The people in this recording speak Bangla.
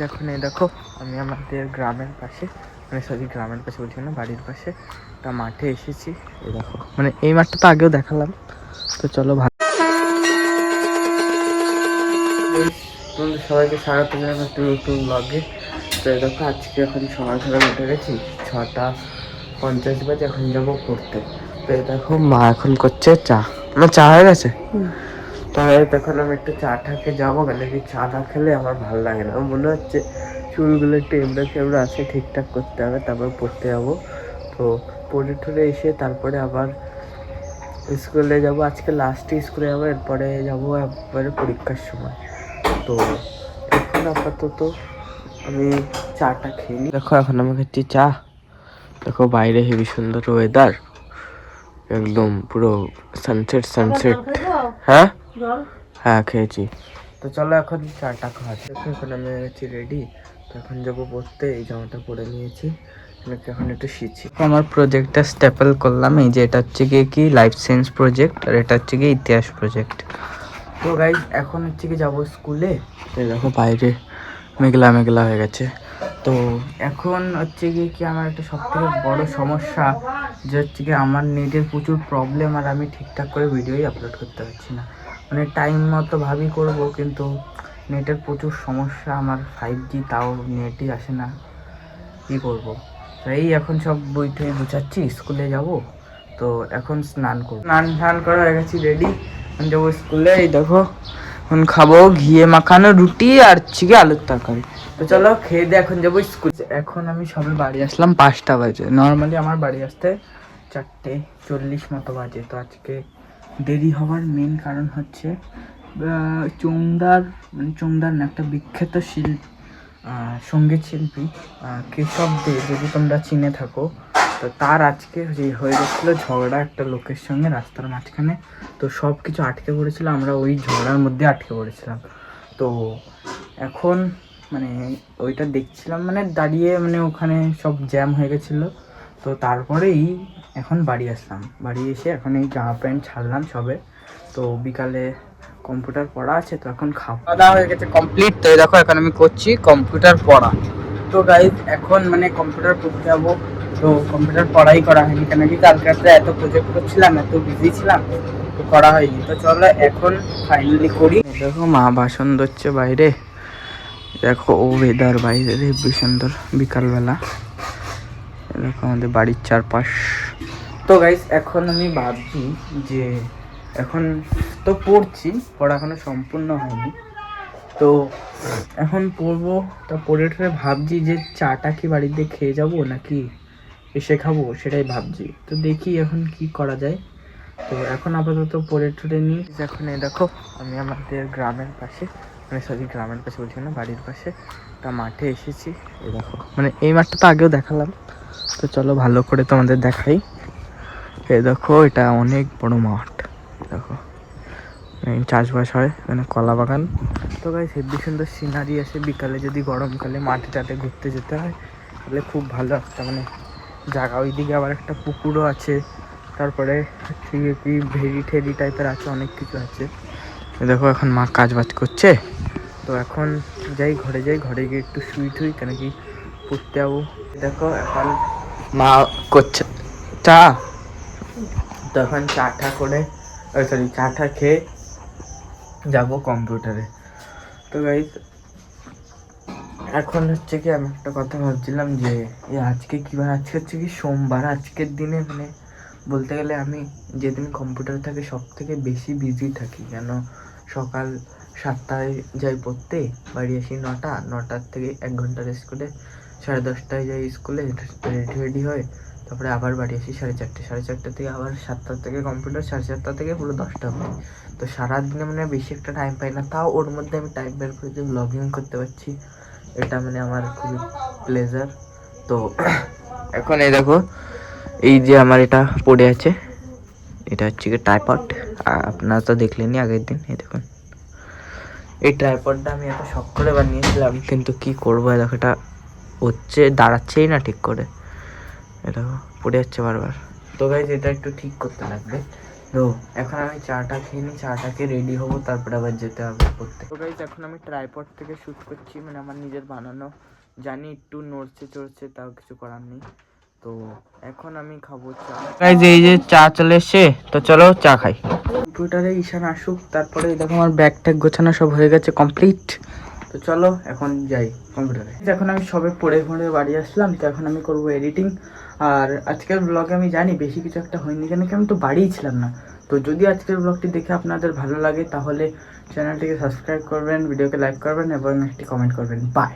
এখন এই দেখো আমি আমাদের গ্রামের পাশে গ্রামের পাশে বলছি না, বাড়ির পাশে একটা মাঠে এসেছি। এই দেখো মানে এই মাঠটা তো আগেও দেখালাম, তো চলো ভালো। তোমাদের সবাইকে স্বাগত জানাই একটা নতুন ব্লগে। তো এই দেখো আজকে এখন সকাল সকাল উঠে গেছি, 6:50 বাজে, এখন যাবো পড়তে। তো এই দেখো মা এখন করছে চা, আমার চা হয়ে গেছে। তাহলে তখন আমি একটু চা ঠাকে যাবো, কেন কি চা না খেলে আমার ভালো লাগে না, মনে হচ্ছে চুলগুলো একটু এবড়ো খেবড়ো আছে, ঠিকঠাক করতে হবে, তারপর পড়তে যাবো। তো পড়ে টরে এসে তারপরে আবার স্কুলে যাব, আজকে লাস্টে স্কুলে যাবো, এরপরে যাবো একবারে পরীক্ষার সময়। তো এখন আপাতত আমি চাটা খেয়ে নিই। দেখো এখন আমি খাচ্ছি চা। দেখো বাইরে হেবি সুন্দর ওয়েদার, একদম পুরো সানসেট। হ্যাঁ হ্যাঁ খেয়েছি। তো চলো এখন চাটা খাওয়া যাক। এখন আমি গেছি রেডি, তো এখন যাবো পড়তে। এই জামাটা পরে নিয়েছি, এখন একটু শিখছি। আমার প্রজেক্টটা স্টেপল করলাম, এই যে এটা হচ্ছে গিয়ে কি লাইফ সায়েন্স প্রজেক্ট, আর এটা হচ্ছে গিয়ে ইতিহাস প্রজেক্ট। তো গাইজ এখন হচ্ছে কি যাবো স্কুলে। তো দেখো বাইরে মেঘলা মেঘলা হয়ে গেছে। তো এখন হচ্ছে গিয়ে কি আমার একটা সব থেকে বড়ো সমস্যা, যে হচ্ছে কি আমার নেটের প্রচুর প্রবলেম, আর আমি ঠিকঠাক করে ভিডিওই আপলোড করতে পারছি না। মানে টাইম মতো ভাবি করবো, কিন্তু নেটের প্রচুর সমস্যা। আমার 5G, তাও নেটই আসে না, কী করবো। তো এই এখন সব বই টই গুছাচ্ছি, স্কুলে যাব। তো এখন স্নান করবো, স্নান করা হয়ে গেছি, রেডি, এখন যাবো স্কুলে। এই দেখো এখন খাবো ঘিয়ে মাখানো রুটি আর চিকে আলুর তরকারি। তো চলো খেয়ে দিয়ে এখন যাবো স্কুল। এখন আমি সবে বাড়ি আসলাম 5টা বাজে, নর্মালি আমার বাড়ি আসতে 4:40 মতো বাজে। তো আজকে দেরি হওয়ার মেন কারণ হচ্ছে চোংদার না, একটা বিখ্যাত সঙ্গীত শিল্পী কেশব দে, যদি তোমরা চিনে থাকো, তো তার আজকে হয়ে গেছিলো ঝগড়া একটা লোকের সঙ্গে রাস্তার মাঝখানে। তো সব কিছু আটকে পড়েছিল, আমরা ওই ঝগড়ার মধ্যে আটকে পড়েছিলাম। তো এখন মানে ওইটা দেখছিলাম, মানে দাঁড়িয়ে, মানে ওখানে সব জ্যাম হয়ে গেছিলো। তো তারপরেই এখন বাড়ি আসলাম, বাড়ি এসে এখন এই জামা প্যান্ট ছাড়লাম সবে। তো বিকালে কম্পিউটার পড়া আছে, তো এখন খাওয়া দাওয়া হয়ে গেছে কমপ্লিট। তো দেখো এখন আমি করছি কম্পিউটার পড়া। তো গাইজ এখন মানে কম্পিউটার পড়তে যাবো। তো কম্পিউটার পড়াই করা হয়নি, কেন কি কালকে রাত্রে এত প্রজেক্ট করছিলাম, এত বিজি ছিলাম, তো করা হয়নি। তো চলো এখন ফাইনালি করি। দেখো মা বাসন ধরছে বাইরে, দেখো ও ওয়েদার বাইরে হেবি সুন্দর বিকালবেলা। দেখো আমাদের বাড়ির চারপাশ। তো গাইজ এখন আমি ভাবছি যে এখন তো পড়ছি, পড়া এখনো সম্পূর্ণ হয়নি, তো এখন পড়বো। তা পড়ে টরে ভাবছি যে চাটা কি বাড়িতে খেয়ে যাবো নাকি এসে খাবো, সেটাই ভাবছি। তো দেখি এখন কি করা যায়। তো এখন আপাতত পড়ে টরে নিই। এখন এই দেখো আমি আমাদের গ্রামের পাশে, গ্রামের পাশে বলছি না, বাড়ির পাশে একটা মাঠে এসেছি। এই দেখো মানে এই মাঠটা তো আগেও দেখালাম, তো চলো ভালো করে তোমাদের দেখাই। এই দেখো এটা অনেক বড় মাঠ, দেখো চাষবাস হয়, মানে কলা বাগান। তো গাইস হেবি সুন্দর সিনারি আছে, বিকালে যদি গরমকালে মাঠে টাটে ঘুরতে যেতে হয় তাহলে খুব ভালো একটা মানে জায়গা। ওইদিকে আবার একটা পুকুরও আছে, তারপরে কি ভেরি ঠেরি টাইপের আছে, অনেক কিছু আছে। দেখো এখন মা কাজ বাজ করছে। তো এখন যাই ঘরে, ঘরে গিয়ে একটু শুই টুই, কেন কি পড়তে যাবো। দেখো এখন মা করছে চা, তো এখন চা করে চা খেয়ে যাবো কম্পিউটারে। তো গাইস এখন হচ্ছে কি আমি একটা কথা ভাবছিলাম যে আজকে আজকে হচ্ছে কি সোমবার। আজকের দিনে মানে বলতে গেলে আমি যেদিন কম্পিউটারে থাকি সব থেকে বেশি বিজি থাকি, কেন সকাল 7টায় যাই পড়তে, বাড়ি আসি 9টার থেকে 1 ঘন্টা রেস্ট করে 10:30টায় যাই স্কুলে, রেডি হয়ে তারপরে আবার বাড়ি আসি 4:30 থেকে আবার 7টা থেকে কম্পিউটার, 7:30 থেকে পুরো 10টা অবধি। তো সারাদিনে মানে বেশি একটা টাইম পাই না, তাও ওর মধ্যে আমি টাইম বের করে যে ব্লগিং করতে পারছি, এটা মানে আমার খুবই প্লেজার। তো এখন এই দেখো এই যে আমার এটা পড়ে আছে, এটা হচ্ছে কি ট্রাইপড, আপনারা তো দেখলেনি আগের দিন। এই দেখুন এই ট্রাইপডটা আমি এত শখ করে বানিয়েছিলাম, কিন্তু কি করবো, দেখো এটা হচ্ছে দাঁড়াচ্ছেই না ঠিক করে, এটা পড়ে যাচ্ছে বারবার। তো গাইজ এটা একটু ঠিক করতে লাগবে, তো এখন আমি চাটা খেয়ে নিই, চাটা খেয়ে রেডি হবো, তারপরে আবার যেতে হবে পড়তে। তো গাইজ এখন আমি ট্রাইপড থেকে শ্যুট করছি, মানে আমার নিজের বানানো, জানি একটু নড়ছে চড়ছে, তাও কিছু করার নেই। তো এখন আমি খাবো চা। গাইজ এই যে চা চলে এসছে, তো চলো চা খাই। কম্পিউটারে ঈশান আসুক, তারপরে দেখো আমার ব্যাগ ট্যাগ গোছানো সব হয়ে গেছে কমপ্লিট। তো চলো এখন যাই কম্পিউটারে। এখন আমি সবে পড়ে বাড়ি আসলাম, তো এখন আমি করবো এডিটিং। আর আজকের ব্লগে আমি জানি বেশি কিছু একটা হয়নি, কেন কি আমি তো বাড়িই ছিলাম না। তো যদি আজকের ব্লগটি দেখে আপনাদের ভালো লাগে তাহলে চ্যানেলটিকে সাবস্ক্রাইব করবেন, ভিডিওকে লাইক করবেন এবং একটি কমেন্ট করবেন। বাই।